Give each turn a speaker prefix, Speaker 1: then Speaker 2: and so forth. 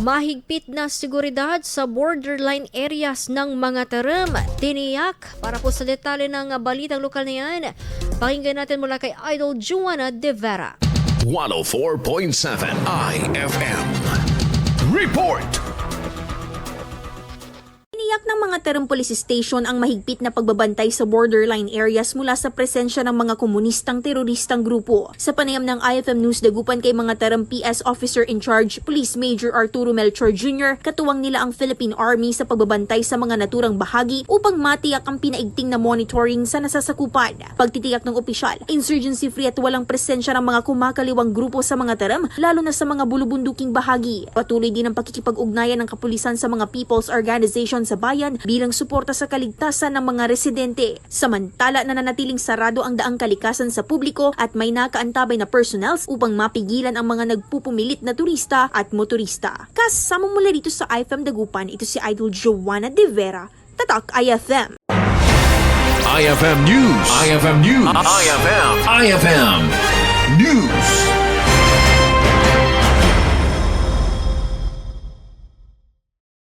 Speaker 1: Mahigpit na seguridad sa borderline areas ng Mangatarem, Tiniyak. Para po sa detalye ng balitang lokal na yan, pakinggan natin mula kay Idol Juana De Vera.
Speaker 2: 104.7 IFM Report!
Speaker 3: Tiniyak ng Mangatarem Police Station ang mahigpit na pagbabantay sa borderline areas mula sa presensya ng mga komunistang teroristang grupo. Sa panayam ng IFM News Dagupan kay Mangatarem PS Officer in Charge Police Major Arturo Melchor Jr., katuwang nila ang Philippine Army sa pagbabantay sa mga naturang bahagi upang matiyak ang pinaigting na monitoring sa nasasakupan. Pagtitiyak ng opisyal, insurgency-free at walang presensya ng mga kumakaliwang grupo sa Mangatarem, lalo na sa mga bulubunduking bahagi. Patuloy din ang pakikipag-ugnayan ng kapulisan sa mga people's organization sa bayan bilang suporta sa kaligtasan ng mga residente. Samantala, nananatiling sarado ang Daang Kalikasan sa publiko at may nakaantabay na personnels upang mapigilan ang mga nagpupumilit na turista at motorista. Kasama mula dito sa IFM Dagupan, ito si Idol Juana De Vera, Tatak IFM.
Speaker 2: IFM News. IFM News. IFM News.